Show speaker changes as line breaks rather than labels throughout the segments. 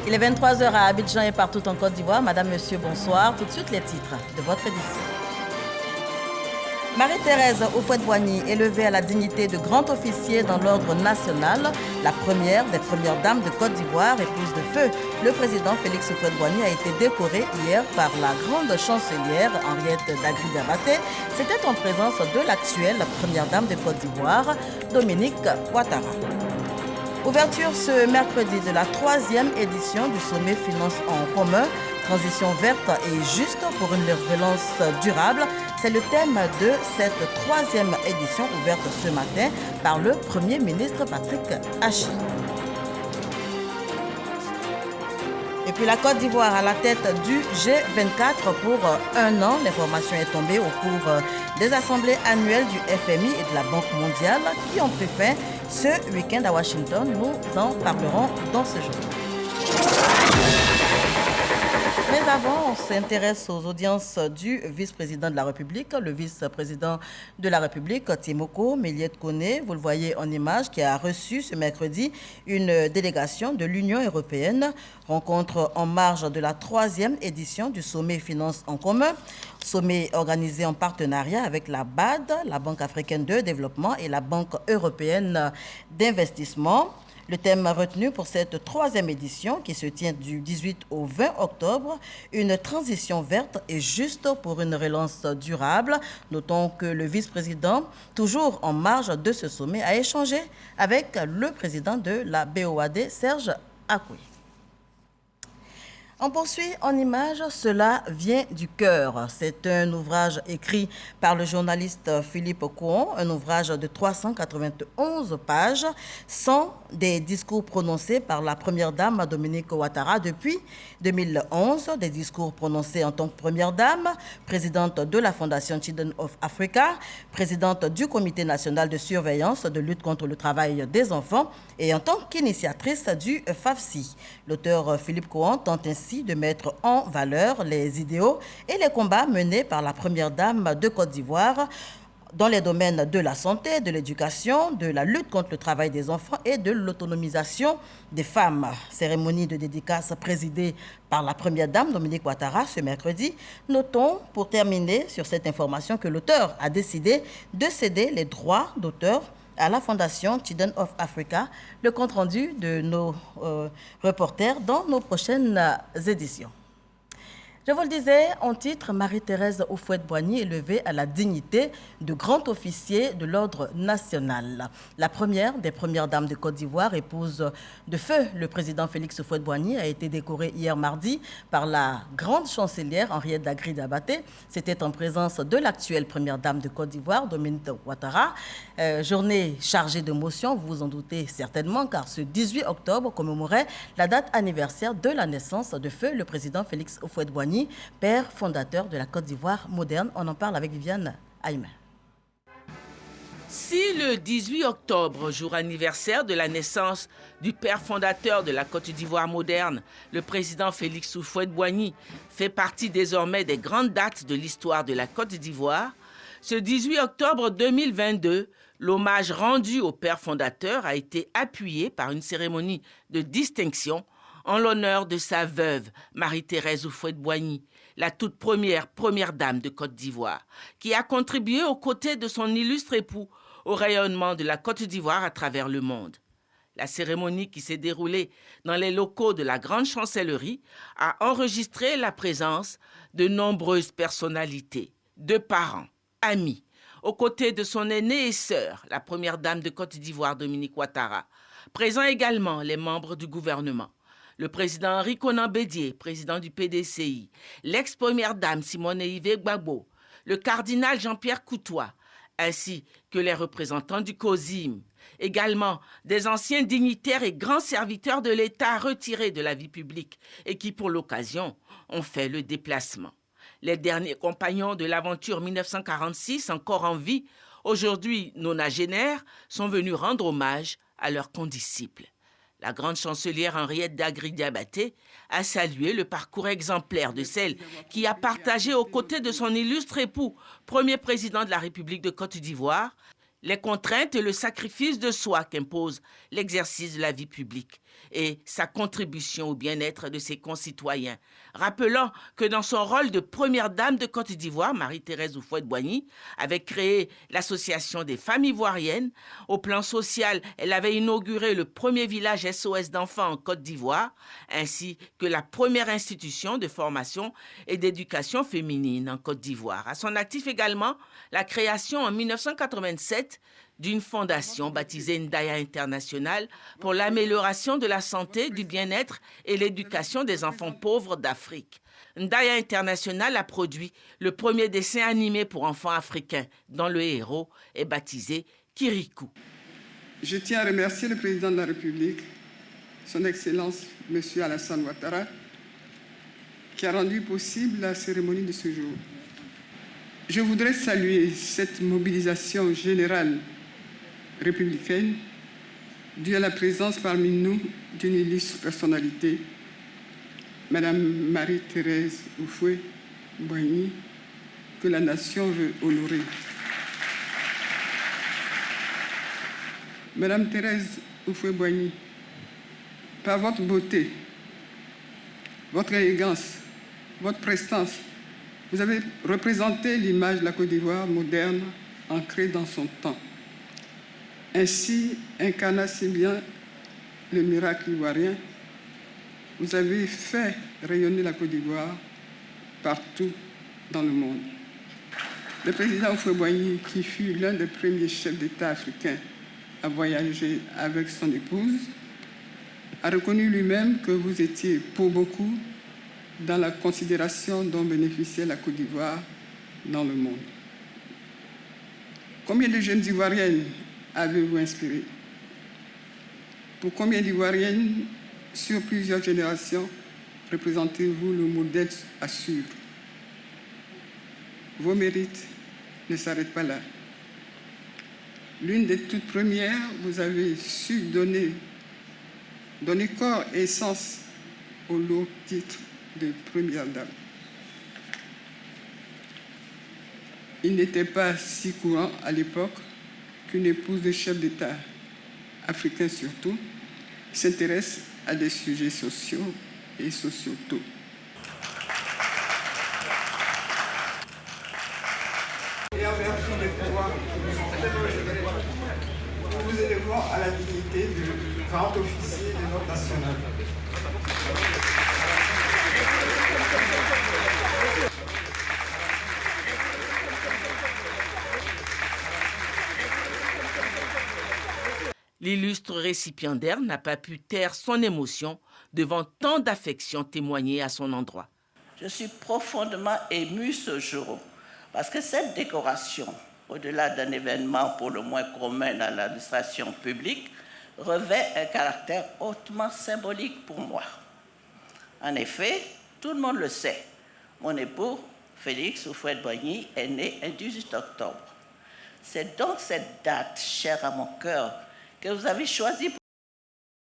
Il est 23 h à Abidjan et partout en Côte d'Ivoire. Madame, Monsieur, bonsoir. Tout de suite, les titres de votre édition. Marie-Thérèse Houphouët-Boigny, élevée à la dignité de grand officier dans l'ordre national, la première des premières dames de Côte d'Ivoire, épouse de feu. Le président Félix Houphouët-Boigny a été décoré hier par la grande chancelière Henriette Dagri-Diabaté. C'était en présence de l'actuelle première dame de Côte d'Ivoire, Dominique Ouattara. Ouverture ce mercredi de la 3e édition du sommet Finance en commun, transition verte et juste pour une relance durable. C'est le thème de cette 3e édition ouverte ce matin par le Premier ministre Patrick Achi. Et puis la Côte d'Ivoire à la tête du G24 pour un an. L'information est tombée au cours des assemblées annuelles du FMI et de la Banque mondiale qui ont pris fin ce week-end à Washington. Nous en parlerons dans ce jour. Mais avant, on s'intéresse aux audiences du vice-président de la République, le vice-président de la République, Timoko Méliette Koné, vous le voyez en image, qui a reçu ce mercredi une délégation de l'Union européenne, rencontre en marge de la 3e édition du sommet Finance en commun, sommet organisé en partenariat avec la BAD, la Banque africaine de développement et la Banque européenne d'investissement. Le thème retenu pour cette 3e édition, qui se tient du 18 au 20 octobre, une transition verte et juste pour une relance durable. Notons que le vice-président, toujours en marge de ce sommet, a échangé avec le président de la BOAD, Serge Akoué. On poursuit en images, cela vient du cœur. C'est un ouvrage écrit par le journaliste Philippe Kouon, un ouvrage de 391 pages, sans des discours prononcés par la première dame Dominique Ouattara depuis 2011, des discours prononcés en tant que première dame, présidente de la Fondation Children of Africa, présidente du Comité national de surveillance de lutte contre le travail des enfants et en tant qu'initiatrice du FAFSI. L'auteur Philippe Kouon tente ainsi de mettre en valeur les idéaux et les combats menés par la première dame de Côte d'Ivoire dans les domaines de la santé, de l'éducation, de la lutte contre le travail des enfants et de l'autonomisation des femmes. Cérémonie de dédicace présidée par la première dame Dominique Ouattara ce mercredi. Notons, pour terminer sur cette information, que l'auteur a décidé de céder les droits d'auteur à la Fondation Children of Africa. Le compte-rendu de nos reporters dans nos prochaines éditions. Je vous le disais, en titre, Marie-Thérèse Houphouët-Boigny élevée à la dignité de grand officier de l'ordre national. La première des premières dames de Côte d'Ivoire, épouse de feu le président Félix Houphouët-Boigny, a été décorée hier mardi par la grande chancelière Henriette Dagri-Diabaté. C'était en présence de l'actuelle première dame de Côte d'Ivoire, Dominique Ouattara. Journée chargée d'émotions, vous vous en doutez certainement, car ce 18 octobre commémorait la date anniversaire de la naissance de feu le président Félix Houphouët-Boigny, père fondateur de la Côte d'Ivoire moderne. On en parle avec Viviane Aïma.
Si le 18 octobre, jour anniversaire de la naissance du père fondateur de la Côte d'Ivoire moderne, le président Félix Houphouët-Boigny, fait partie désormais des grandes dates de l'histoire de la Côte d'Ivoire, ce 18 octobre 2022, l'hommage rendu au père fondateur a été appuyé par une cérémonie de distinction en l'honneur de sa veuve, Marie-Thérèse Houphouët-Boigny, la toute première dame de Côte d'Ivoire, qui a contribué aux côtés de son illustre époux au rayonnement de la Côte d'Ivoire à travers le monde. La cérémonie qui s'est déroulée dans les locaux de la Grande Chancellerie a enregistré la présence de nombreuses personnalités, de parents, amis, aux côtés de son aînée et sœur, la première dame de Côte d'Ivoire, Dominique Ouattara. Présents également les membres du gouvernement. Le président Henri Konan Bédié, président du PDCI, l'ex-première dame Simone Yves Gbagbo, le cardinal Jean-Pierre Coutois, ainsi que les représentants du COSIM. Également des anciens dignitaires et grands serviteurs de l'État retirés de la vie publique et qui, pour l'occasion, ont fait le déplacement. Les derniers compagnons de l'aventure 1946, encore en vie, aujourd'hui nonagénaires, sont venus rendre hommage à leurs condisciples. La grande chancelière Henriette Dagri-Diabaté a salué le parcours exemplaire de celle qui a partagé aux côtés de son illustre époux, premier président de la République de Côte d'Ivoire, les contraintes et le sacrifice de soi qu'impose l'exercice de la vie publique. et sa contribution au bien-être de ses concitoyens. Rappelant que dans son rôle de première dame de Côte d'Ivoire, Marie-Thérèse Houphouët-Boigny avait créé l'association des femmes ivoiriennes. Au plan social, elle avait inauguré le premier village SOS d'enfants en Côte d'Ivoire, ainsi que la première institution de formation et d'éducation féminine en Côte d'Ivoire. À son actif également, la création en 1987 d'une fondation baptisée Ndaya International pour l'amélioration de la santé, du bien-être et l'éducation des enfants pauvres d'Afrique. Ndaya International a produit le premier dessin animé pour enfants africains dont le héros est baptisé Kirikou.
Je tiens à remercier le président de la République, son Excellence M. Alassane Ouattara, qui a rendu possible la cérémonie de ce jour. Je voudrais saluer cette mobilisation générale républicaine due à la présence parmi nous d'une illustre personnalité, Madame Marie-Thérèse Houphouët-Boigny, que la nation veut honorer. Madame Thérèse Houphouët-Boigny, par votre beauté, votre élégance, votre prestance, vous avez représenté l'image de la Côte d'Ivoire moderne, ancrée dans son temps. Ainsi, incarnant si bien le miracle ivoirien, vous avez fait rayonner la Côte d'Ivoire partout dans le monde. Le président Houphouët-Boigny, qui fut l'un des premiers chefs d'État africains à voyager avec son épouse, a reconnu lui-même que vous étiez pour beaucoup dans la considération dont bénéficiait la Côte d'Ivoire dans le monde. Combien de jeunes Ivoiriennes avez-vous inspiré? Pour combien d'Ivoiriennes sur plusieurs générations représentez-vous le modèle à suivre? Vos mérites ne s'arrêtent pas là. L'une des toutes premières, vous avez su donner corps et sens au lourd titre de première dame. Il n'était pas si courant à l'époque qu'une épouse de chef d'État, africain surtout, s'intéresse à des sujets sociaux et sociétaux. Et en vertu des pouvoirs nous vous élevons à la dignité de grand officier de l'ordre national.
L'illustre récipiendaire n'a pas pu taire son émotion devant tant d'affection témoignée à son endroit.
Je suis profondément émue ce jour parce que cette décoration, au-delà d'un événement pour le moins commun dans l'administration publique, revêt un caractère hautement symbolique pour moi. En effet, tout le monde le sait, mon époux, Félix Houphouët-Boigny, est né le 18 octobre. C'est donc cette date chère à mon cœur que vous avez choisi pour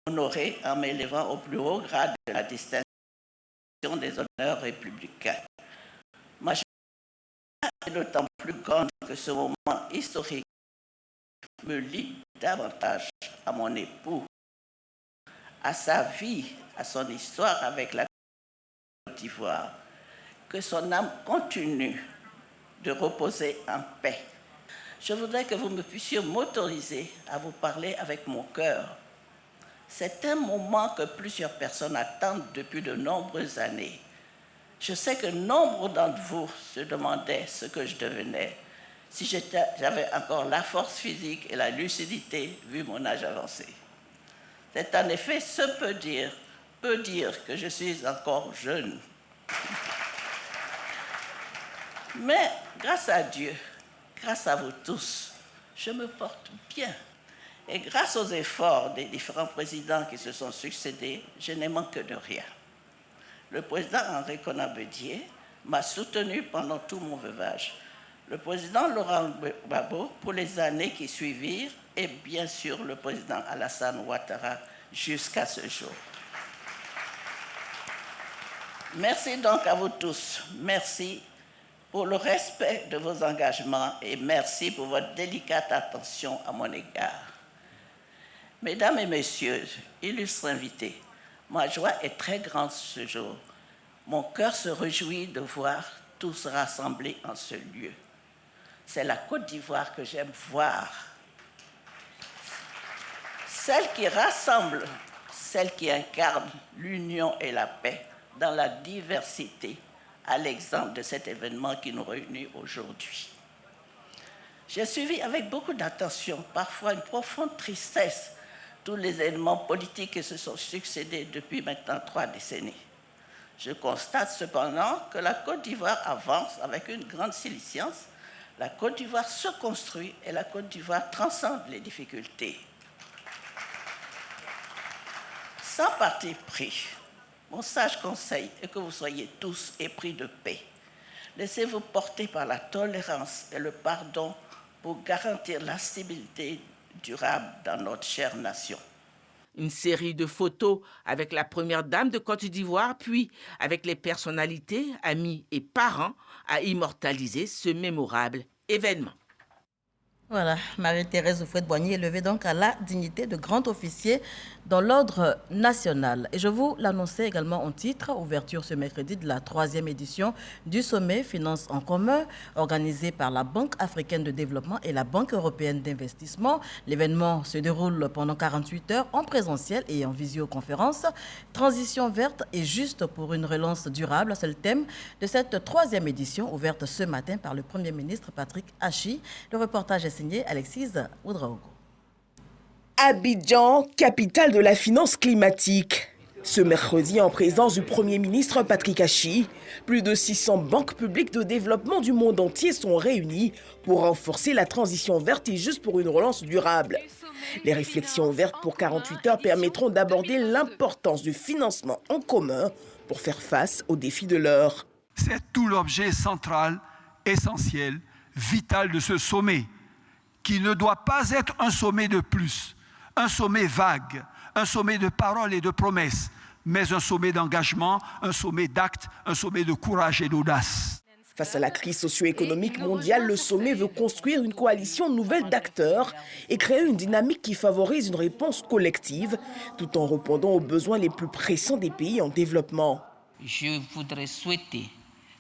m'honorer en m'élevant au plus haut grade de la distinction des honneurs républicains. Ma joie est d'autant plus grande que ce moment historique me lie davantage à mon époux, à sa vie, à son histoire avec la Côte d'Ivoire, que son âme continue de reposer en paix. Je voudrais que vous me puissiez m'autoriser à vous parler avec mon cœur. C'est un moment que plusieurs personnes attendent depuis de nombreuses années. Je sais que nombre d'entre vous se demandaient ce que je devenais si j'avais encore la force physique et la lucidité vu mon âge avancé. C'est en effet peut dire que je suis encore jeune. Mais grâce à Dieu, grâce à vous tous, je me porte bien. Et grâce aux efforts des différents présidents qui se sont succédés, je n'ai manqué de rien. Le président Henri Konan-Bédié m'a soutenu pendant tout mon veuvage. Le président Laurent Gbagbo pour les années qui suivirent et bien sûr le président Alassane Ouattara jusqu'à ce jour. Merci donc à vous tous. Merci pour le respect de vos engagements et merci pour votre délicate attention à mon égard. Mesdames et messieurs, illustres invités, ma joie est très grande ce jour. Mon cœur se réjouit de voir tous rassemblés en ce lieu. C'est la Côte d'Ivoire que j'aime voir. Celle qui rassemble, celle qui incarne l'union et la paix dans la diversité, à l'exemple de cet événement qui nous réunit aujourd'hui. J'ai suivi avec beaucoup d'attention, parfois une profonde tristesse, tous les éléments politiques qui se sont succédés depuis maintenant 3 décennies. Je constate cependant que la Côte d'Ivoire avance avec une grande silence. La Côte d'Ivoire se construit et la Côte d'Ivoire transcende les difficultés. Sans parti pris, mon sage conseil est que vous soyez tous épris de paix. Laissez-vous porter par la tolérance et le pardon pour garantir la stabilité durable dans notre chère nation.
Une série de photos avec la première dame de Côte d'Ivoire, puis avec les personnalités, amis et parents, a immortalisé ce mémorable événement.
Voilà, Marie-Thérèse Houphouët-Boigny est levée donc à la dignité de grand officier dans l'ordre national. Et je vous l'annonçais également en titre, ouverture ce mercredi de la 3e édition du sommet Finances en commun, organisé par la Banque africaine de développement et la Banque européenne d'investissement. L'événement se déroule pendant 48 heures en présentiel et en visioconférence. Transition verte et juste pour une relance durable, c'est le thème de cette 3e édition ouverte ce matin par le Premier ministre Patrick Hachi. Le reportage est signé Alexise Ouedraogo.
Abidjan, capitale de la finance climatique. Ce mercredi, en présence du Premier ministre Patrick Hachi, plus de 600 banques publiques de développement du monde entier sont réunies pour renforcer la transition verte et juste pour une relance durable. Les réflexions vertes pour 48 heures permettront d'aborder l'importance du financement en commun pour faire face aux défis de l'heure.
C'est tout l'objet central, essentiel, vital de ce sommet, qui ne doit pas être un sommet de plus, un sommet vague, un sommet de paroles et de promesses, mais un sommet d'engagement, un sommet d'actes, un sommet de courage et d'audace.
Face à la crise socio-économique mondiale, le sommet veut construire une coalition nouvelle d'acteurs et créer une dynamique qui favorise une réponse collective, tout en répondant aux besoins les plus pressants des pays en développement.
Je voudrais souhaiter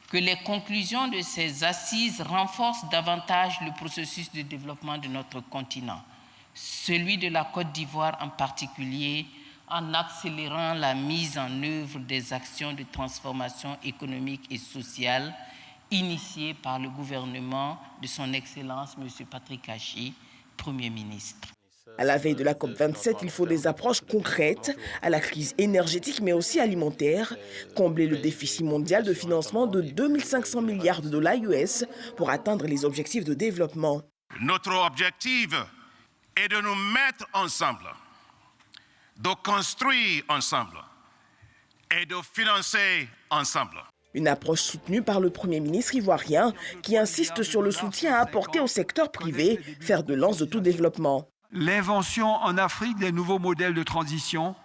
que les conclusions de ces assises renforcent davantage le processus de développement de notre continent, celui de la Côte d'Ivoire en particulier, en accélérant la mise en œuvre des actions de transformation économique et sociale initiées par le gouvernement de son Excellence M. Patrick Hachi, Premier ministre.
À la veille de la COP27, il faut des approches concrètes à la crise énergétique mais aussi alimentaire, combler le déficit mondial de financement de 2500 milliards de dollars US pour atteindre les objectifs de développement.
Notre objectif est de nous mettre ensemble, de construire ensemble et de financer ensemble.
Une approche soutenue par le Premier ministre ivoirien qui insiste sur le soutien à apporter au secteur privé, fer de lance de tout développement.
L'invention en Afrique des nouveaux modèles de transition,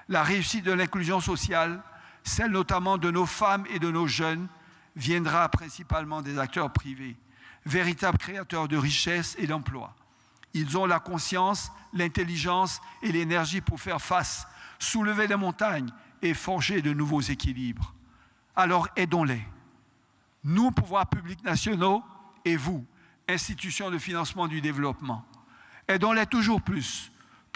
la réussite de l'inclusion sociale, celle notamment de nos femmes et de nos jeunes, viendra principalement des acteurs privés, véritables créateurs de richesses et d'emplois. Ils ont la conscience, l'intelligence et l'énergie pour faire face, soulever des montagnes et forger de nouveaux équilibres. Alors aidons-les. Nous, pouvoirs publics nationaux, et vous, institutions de financement du développement. Aidons-les toujours plus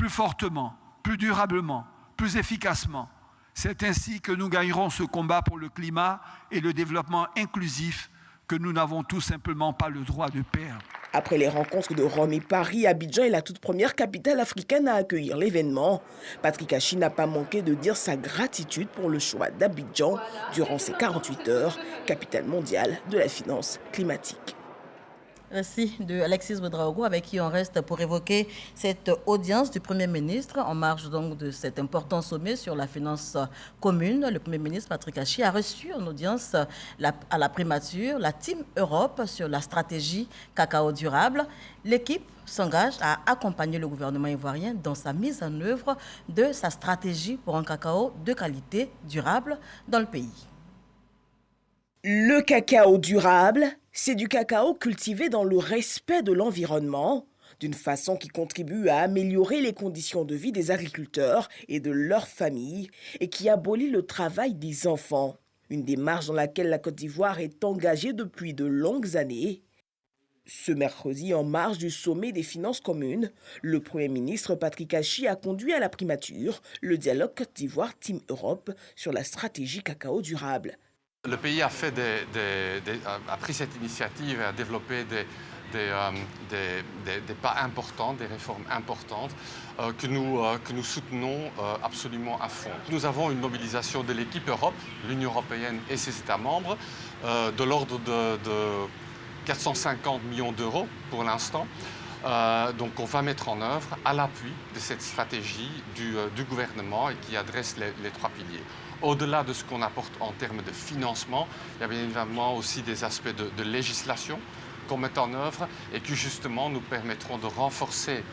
fortement, plus durablement, plus efficacement. C'est ainsi que nous gagnerons ce combat pour le climat et le développement inclusif que nous n'avons tout simplement pas le droit de perdre.
Après les rencontres de Rome et Paris, Abidjan est la toute première capitale africaine à accueillir l'événement. Patrick Hachi n'a pas manqué de dire sa gratitude pour le choix d'Abidjan durant ces 48 heures, capitale mondiale de la finance climatique.
Récit de Alexis Ouedraogo avec qui on reste pour évoquer cette audience du Premier ministre en marge donc de cet important sommet sur la finance commune. Le Premier ministre Patrick Hachi a reçu en audience à la primature la Team Europe sur la stratégie cacao durable. L'équipe s'engage à accompagner le gouvernement ivoirien dans sa mise en œuvre de sa stratégie pour un cacao de qualité durable dans le pays.
Le cacao durable, c'est du cacao cultivé dans le respect de l'environnement, d'une façon qui contribue à améliorer les conditions de vie des agriculteurs et de leurs familles et qui abolit le travail des enfants. Une démarche dans laquelle la Côte d'Ivoire est engagée depuis de longues années. Ce mercredi, en marge du sommet des finances communes, le Premier ministre Patrick Achi a conduit à la primature le dialogue Côte d'Ivoire-Team Europe sur la stratégie cacao durable.
Le pays a pris cette initiative et a développé des pas importants, des réformes importantes que nous soutenons absolument à fond. Nous avons une mobilisation de l'équipe Europe, l'Union européenne et ses États membres, de l'ordre de 450 millions d'euros pour l'instant. Donc on va mettre en œuvre à l'appui de cette stratégie du gouvernement et qui adresse les trois piliers. Au-delà de ce qu'on apporte en termes de financement, il y a bien évidemment aussi des aspects de législation qu'on met en œuvre et qui justement nous permettront de renforcer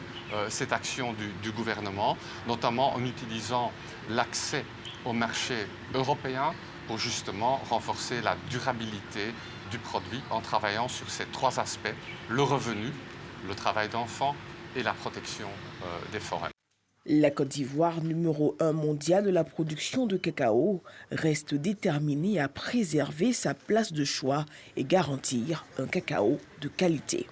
cette action du gouvernement, notamment en utilisant l'accès au marché européen pour justement renforcer la durabilité du produit en travaillant sur ces trois aspects, le revenu, le travail d'enfants et la protection des forêts.
La Côte d'Ivoire, numéro 1 mondial de la production de cacao, reste déterminée à préserver sa place de choix et garantir un cacao de qualité.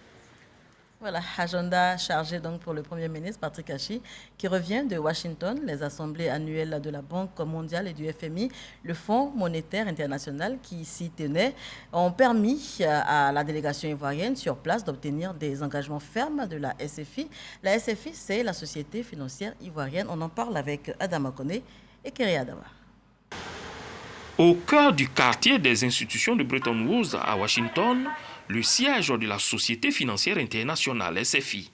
Voilà, agenda chargé donc pour le Premier ministre Patrick Achi qui revient de Washington. Les assemblées annuelles de la Banque mondiale et du FMI, le Fonds monétaire international qui s'y tenait, ont permis à la délégation ivoirienne sur place d'obtenir des engagements fermes de la SFI. La SFI, c'est la Société financière ivoirienne. On en parle avec Adama Koné et Kéré Adama.
Au cœur du quartier des institutions de Bretton Woods à Washington, le siège de la Société financière internationale, SFI.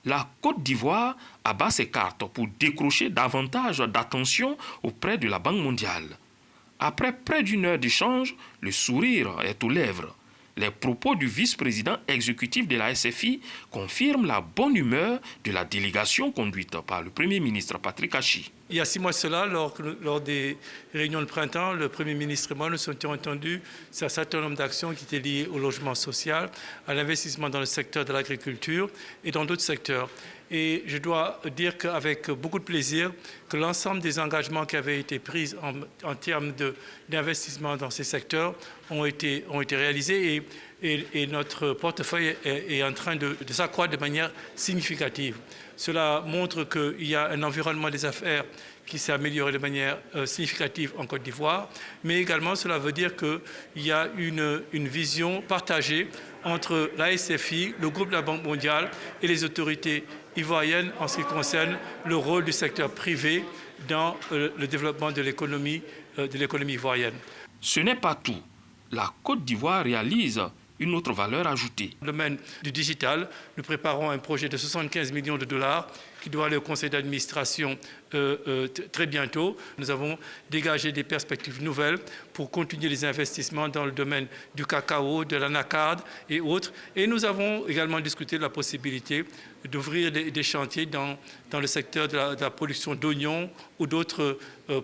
La Côte d'Ivoire abat ses cartes pour décrocher davantage d'attention auprès de la Banque mondiale. Après près d'une heure d'échange, le sourire est aux lèvres. Les propos du vice-président exécutif de la SFI confirment la bonne humeur de la délégation conduite par le Premier ministre Patrick Achi.
Il y a 6 mois de cela, lors des réunions de printemps, le Premier ministre et moi nous étions entendus sur un certain nombre d'actions qui étaient liées au logement social, à l'investissement dans le secteur de l'agriculture et dans d'autres secteurs. Et je dois dire qu'avec beaucoup de plaisir, que l'ensemble des engagements qui avaient été pris en termes d'investissement dans ces secteurs ont été réalisés et notre portefeuille est en train de s'accroître de manière significative. Cela montre qu'il y a un environnement des affaires qui s'est amélioré de manière significative en Côte d'Ivoire, mais également cela veut dire qu'il y a une vision partagée entre la SFI, le groupe de la Banque mondiale et les autorités ivoiriennes en ce qui concerne le rôle du secteur privé dans le développement de l'économie ivoirienne.
Ce n'est pas tout. La Côte d'Ivoire réalise une autre valeur ajoutée.
Dans le domaine du digital, nous préparons un projet de 75 millions de dollars qui doit aller au conseil d'administration très bientôt. Nous avons dégagé des perspectives nouvelles pour continuer les investissements dans le domaine du cacao, de l'anacarde et autres. Et nous avons également discuté de la possibilité d'ouvrir des chantiers dans le secteur de la production d'oignons ou d'autres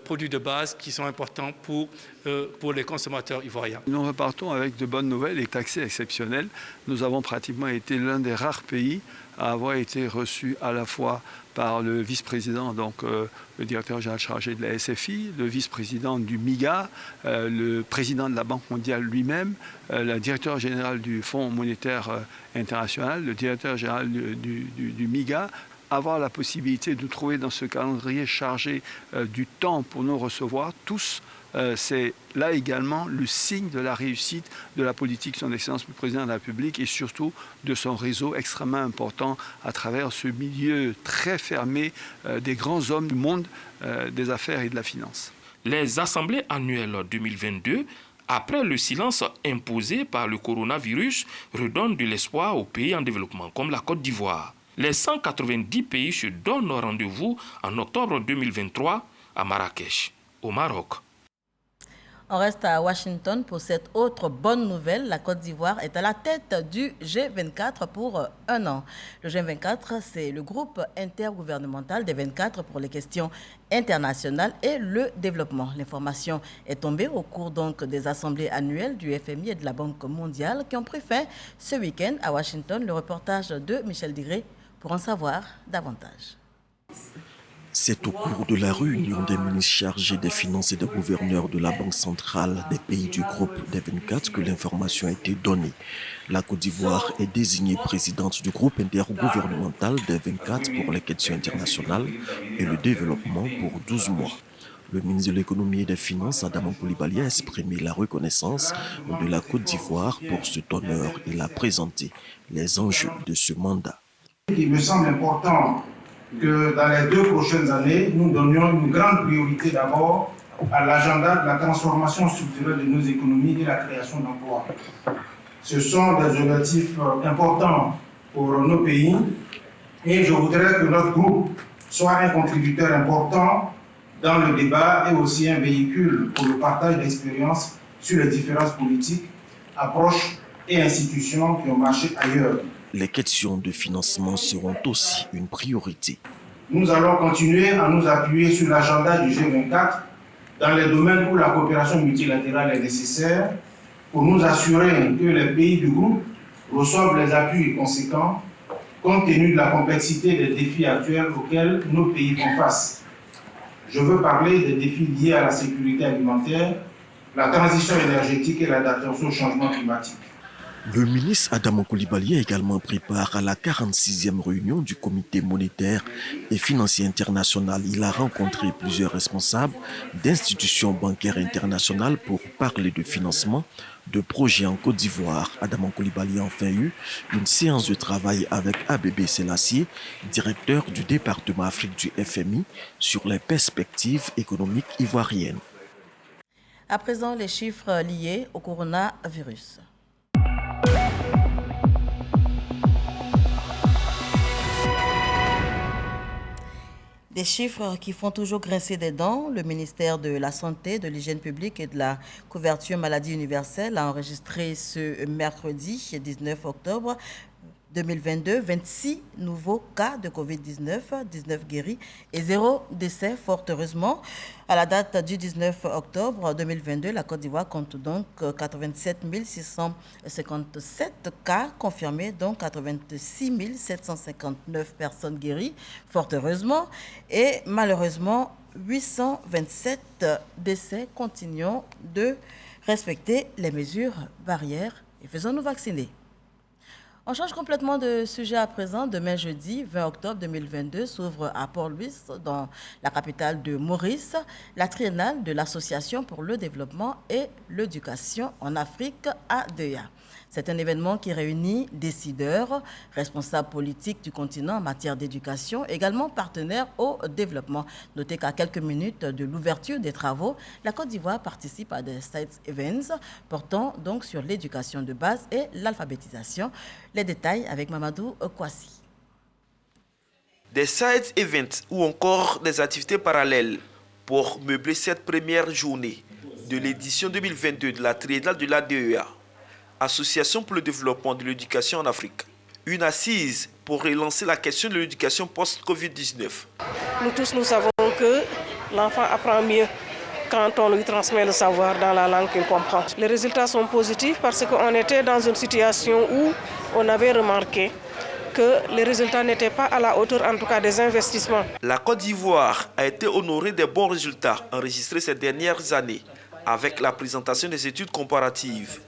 produits de base qui sont importants pour les consommateurs ivoiriens.
Nous repartons avec de bonnes nouvelles et accès exceptionnel. Nous avons pratiquement été l'un des rares pays à avoir été reçu à la fois par le vice-président, donc le directeur général chargé de la SFI, le vice-président du MIGA, le président de la Banque mondiale lui-même, le directeur général du Fonds monétaire international, le directeur général du MIGA, avoir la possibilité de trouver dans ce calendrier chargé du temps pour nous recevoir tous. C'est là également le signe de la réussite de la politique son Excellence le Président de la République et surtout de son réseau extrêmement important à travers ce milieu très fermé des grands hommes du monde des affaires et de la finance.
Les assemblées annuelles 2022, après le silence imposé par le coronavirus, redonnent de l'espoir aux pays en développement comme la Côte d'Ivoire. Les 190 pays se donnent rendez-vous en octobre 2023 à Marrakech, au Maroc.
On reste à Washington pour cette autre bonne nouvelle. La Côte d'Ivoire est à la tête du G24 pour un an. Le G24, c'est le groupe intergouvernemental des 24 pour les questions internationales et le développement. L'information est tombée au cours donc des assemblées annuelles du FMI et de la Banque mondiale qui ont pris fin ce week-end à Washington. Le reportage de Michel Digré pour en savoir davantage.
C'est au cours de la réunion des ministres chargés des finances et des gouverneurs de la Banque centrale des pays du groupe des 24 que l'information a été donnée. La Côte d'Ivoire est désignée présidente du groupe intergouvernemental des 24 pour les questions internationales et le développement pour 12 mois. Le ministre de l'économie et des finances, Adama Coulibaly, a exprimé la reconnaissance de la Côte d'Ivoire pour cet honneur. Il a présenté les enjeux de ce mandat.
Il me semble important que dans les 2 prochaines années, nous donnions une grande priorité d'abord à l'agenda de la transformation structurelle de nos économies et la création d'emplois. Ce sont des objectifs importants pour nos pays et je voudrais que notre groupe soit un contributeur important dans le débat et aussi un véhicule pour le partage d'expériences sur les différences politiques, approches et institutions qui ont marché ailleurs.
Les questions de financement seront aussi une priorité.
Nous allons continuer à nous appuyer sur l'agenda du G24 dans les domaines où la coopération multilatérale est nécessaire pour nous assurer que les pays du groupe reçoivent les appuis conséquents compte tenu de la complexité des défis actuels auxquels nos pays font face. Je veux parler des défis liés à la sécurité alimentaire, la transition énergétique et l'adaptation au changement climatique.
Le ministre Adama Coulibaly a également pris part à la 46e réunion du Comité monétaire et financier international. Il a rencontré plusieurs responsables d'institutions bancaires internationales pour parler de financement de projets en Côte d'Ivoire. Adama Coulibaly a enfin eu une séance de travail avec Abébé Selassie, directeur du département Afrique du FMI, sur les perspectives économiques ivoiriennes.
À présent, les chiffres liés au coronavirus. Des chiffres qui font toujours grincer des dents. Le ministère de la Santé, de l'Hygiène publique et de la couverture maladie universelle a enregistré ce mercredi 19 octobre 2022, 26 nouveaux cas de Covid-19, 19 guéris et 0 décès, fort heureusement. À la date du 19 octobre 2022, la Côte d'Ivoire compte donc 87 657 cas confirmés, donc 86 759 personnes guéries, fort heureusement. Et malheureusement, 827 décès. Continuons de respecter les mesures barrières et faisons-nous vacciner. On change complètement de sujet à présent. Demain, jeudi 20 octobre 2022, s'ouvre à Port-Louis, dans la capitale de Maurice, la triennale de l'Association pour le développement et l'éducation en Afrique, ADEA. C'est un événement qui réunit décideurs, responsables politiques du continent en matière d'éducation, également partenaires au développement. Notez qu'à quelques minutes de l'ouverture des travaux, la Côte d'Ivoire participe à des side events portant donc sur l'éducation de base et l'alphabétisation. Les détails avec Mamadou Kwasi.
Des side events ou encore des activités parallèles pour meubler cette première journée de l'édition 2022 de la triennale de l'ADEA. Association pour le développement de l'éducation en Afrique. Une assise pour relancer la question de l'éducation post-Covid-19.
Nous tous, nous savons que l'enfant apprend mieux quand on lui transmet le savoir dans la langue qu'il comprend. Les résultats sont positifs parce qu'on était dans une situation où on avait remarqué que les résultats n'étaient pas à la hauteur, en tout cas, des investissements.
La Côte d'Ivoire a été honorée des bons résultats enregistrés ces dernières années avec la présentation des études comparatives.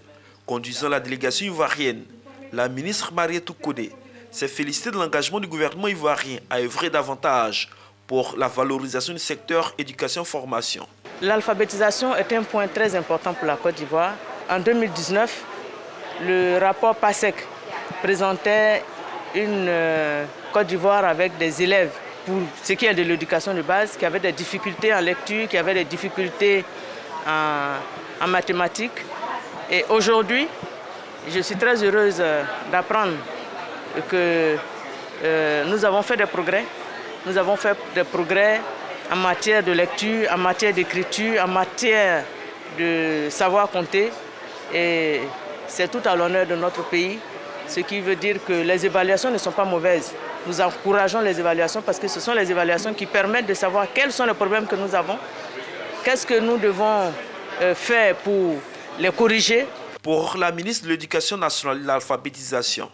Conduisant la délégation ivoirienne, la ministre Mariétou Kodé s'est félicitée de l'engagement du gouvernement ivoirien à œuvrer davantage pour la valorisation du secteur éducation-formation.
L'alphabétisation est un point très important pour la Côte d'Ivoire. En 2019, le rapport PASEC présentait une Côte d'Ivoire avec des élèves, pour ce qui est de l'éducation de base, qui avaient des difficultés en lecture, qui avaient des difficultés en mathématiques. Et aujourd'hui, je suis très heureuse d'apprendre que nous avons fait des progrès. Nous avons fait des progrès en matière de lecture, en matière d'écriture, en matière de savoir compter. Et c'est tout à l'honneur de notre pays, ce qui veut dire que les évaluations ne sont pas mauvaises. Nous encourageons les évaluations parce que ce sont les évaluations qui permettent de savoir quels sont les problèmes que nous avons, qu'est-ce que nous devons faire pour les corriger.
Pour la ministre de l'Éducation nationale et de l'alphabétisation,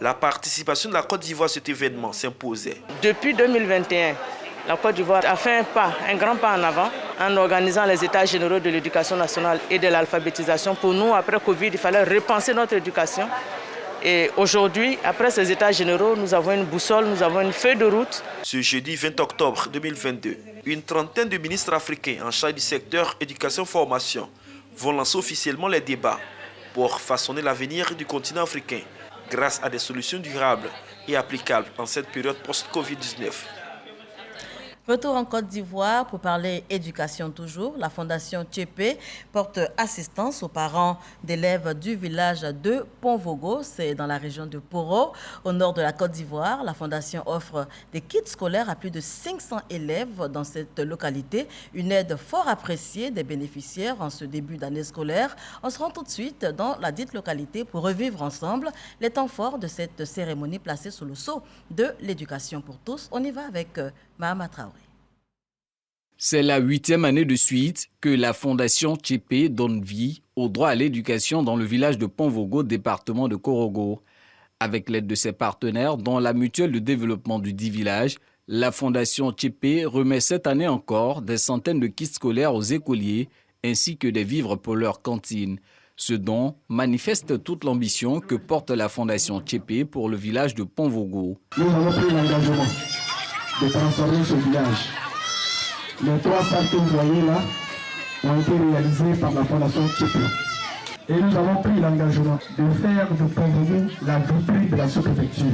La participation de la Côte d'Ivoire à cet événement s'imposait.
Depuis 2021, la Côte d'Ivoire a fait un grand pas en avant en organisant les états généraux de l'éducation nationale et de l'alphabétisation. Pour nous, après Covid, il fallait repenser notre éducation. Et aujourd'hui, après ces états généraux, nous avons une boussole, nous avons une feuille de route.
Ce jeudi 20 octobre 2022, une trentaine de ministres africains en charge du secteur éducation-formation vont lancer officiellement les débats pour façonner l'avenir du continent africain grâce à des solutions durables et applicables en cette période post-Covid-19.
Retour en Côte d'Ivoire pour parler éducation toujours. La Fondation Tchépé porte assistance aux parents d'élèves du village de Pont-Vogo. C'est dans la région de Poro, au nord de la Côte d'Ivoire. La Fondation offre des kits scolaires à plus de 500 élèves dans cette localité. Une aide fort appréciée des bénéficiaires en ce début d'année scolaire. On se rend tout de suite dans la dite localité pour revivre ensemble les temps forts de cette cérémonie placée sous le sceau de l'éducation pour tous. On y va avec Mahama Traoré.
C'est la 8e année de suite que la Fondation Tchépé donne vie au droit à l'éducation dans le village de Pont-Vogo, département de Korogo. Avec l'aide de ses partenaires, dont la mutuelle de développement du dit village, la Fondation Tchépé remet cette année encore des centaines de kits scolaires aux écoliers ainsi que des vivres pour leur cantine. Ce don manifeste toute l'ambition que porte la Fondation Tchépé pour le village de Pont-Vogo.
Nous avons pris l'engagement de transformer ce village. Les 3 salles que vous voyez là ont été réalisées par la Fondation Tchépé. Et nous avons pris l'engagement de faire de Pont-Vogo la vitrine de la sous-préfecture.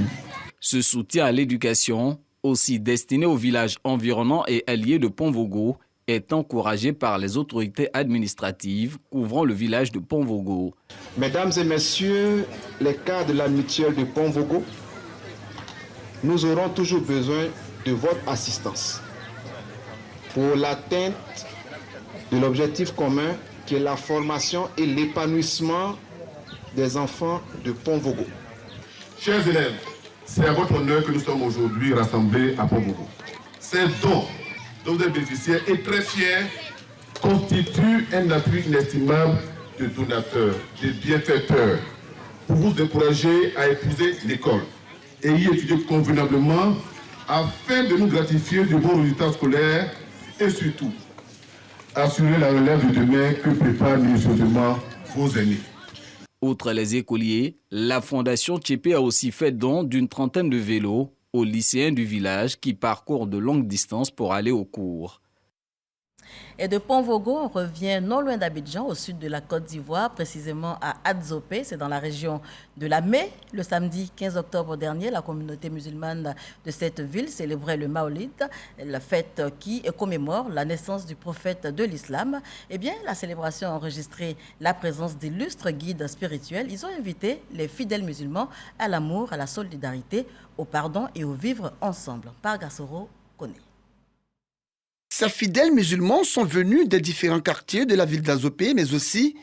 Ce soutien à l'éducation, aussi destiné aux villages environnants et alliés de Pont-Vogo, est encouragé par les autorités administratives couvrant le village de Pont-Vogo.
Mesdames et messieurs, les cadres de la mutuelle de Pont-Vogo, nous aurons toujours besoin de votre assistance pour l'atteinte de l'objectif commun qui est la formation et l'épanouissement des enfants de Pont-Vogo.
Chers élèves, c'est à votre honneur que nous sommes aujourd'hui rassemblés à Pont-Vogo. Ces dons dont vous êtes bénéficiaires et très fiers constituent un appui inestimable de donateurs, de bienfaiteurs, pour vous encourager à épouser l'école et y étudier convenablement afin de nous gratifier de bons résultats scolaires et surtout assurer la relève de demain que préparent minutieusement vos aînés.
Outre les écoliers, la Fondation Tchépé a aussi fait don d'une trentaine de vélos aux lycéens du village qui parcourent de longues distances pour aller au cours.
Et de Pont-Vogo, on revient non loin d'Abidjan, au sud de la Côte d'Ivoire, précisément à Adzopé, c'est dans la région de la Mé. Le samedi 15 octobre dernier, la communauté musulmane de cette ville célébrait le Maolid, la fête qui commémore la naissance du prophète de l'islam. Eh bien, la célébration a enregistré la présence d'illustres guides spirituels. Ils ont invité les fidèles musulmans à l'amour, à la solidarité, au pardon et au vivre ensemble. Par Gassoro connaît.
Ces fidèles musulmans sont venus des différents quartiers de la ville d'Adzopé, mais aussi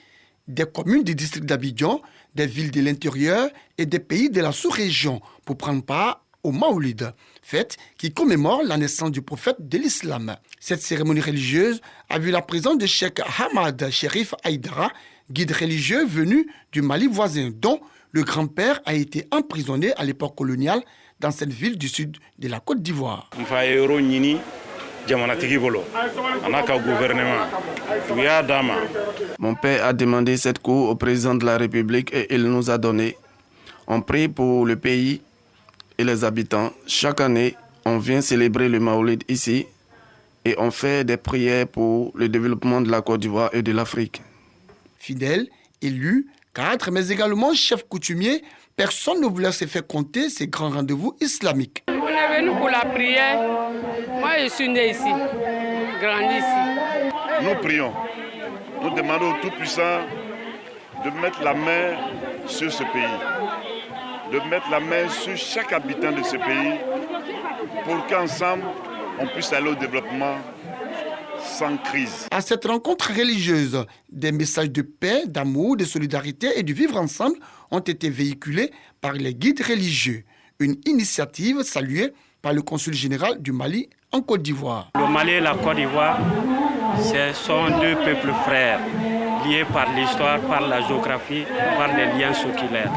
des communes du district d'Abidjan, des villes de l'intérieur et des pays de la sous-région pour prendre part au Maoulid, fête qui commémore la naissance du prophète de l'islam. Cette cérémonie religieuse a vu la présence de Cheikh Ahmad Sherif Haïdara, guide religieux venu du Mali voisin, dont le grand-père a été emprisonné à l'époque coloniale dans cette ville du sud de la Côte d'Ivoire.
Mon père a demandé cette cour au président de la République et il nous a donné. On prie pour le pays et les habitants. Chaque année, on vient célébrer le Maoulid ici et on fait des prières pour le développement de la Côte d'Ivoire et de l'Afrique.
Fidèle, élu, cadre, mais également chef coutumier, personne ne voulait se faire compter ces grands rendez-vous islamiques.
On est venu pour la prière. Moi, je suis né ici, grandi ici.
Nous prions. Nous demandons au Tout-Puissant de mettre la main sur ce pays, de mettre la main sur chaque habitant de ce pays pour qu'ensemble, on puisse aller au développement sans crise.
À cette rencontre religieuse, des messages de paix, d'amour, de solidarité et de vivre ensemble ont été véhiculés par les guides religieux. Une initiative saluée par le consul général du Mali en Côte d'Ivoire.
Le Mali et la Côte d'Ivoire, ce sont deux peuples frères, liés par l'histoire, par la géographie, par les liens séculaires.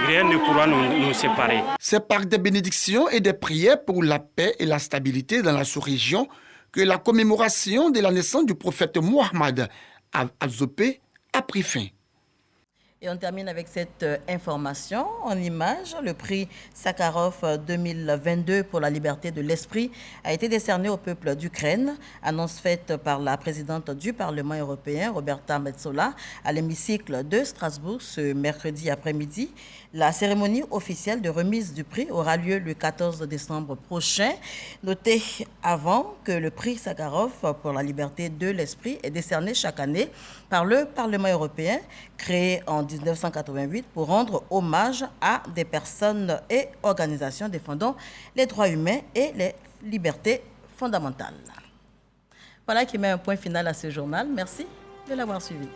rien ne pourra nous séparer.
C'est par des bénédictions et des prières pour la paix et la stabilité dans la sous-région que la commémoration de la naissance du prophète Mohammed à Zopé a pris fin.
Et on termine avec cette information en image. Le prix Sakharov 2022 pour la liberté de l'esprit a été décerné au peuple d'Ukraine. Annonce faite par la présidente du Parlement européen, Roberta Metsola, à l'hémicycle de Strasbourg ce mercredi après-midi. La cérémonie officielle de remise du prix aura lieu le 14 décembre prochain. Notez avant que le prix Sakharov pour la liberté de l'esprit est décerné chaque année par le Parlement européen, créé en 1988 pour rendre hommage à des personnes et organisations défendant les droits humains et les libertés fondamentales. Voilà qui met un point final à ce journal. Merci de l'avoir suivi.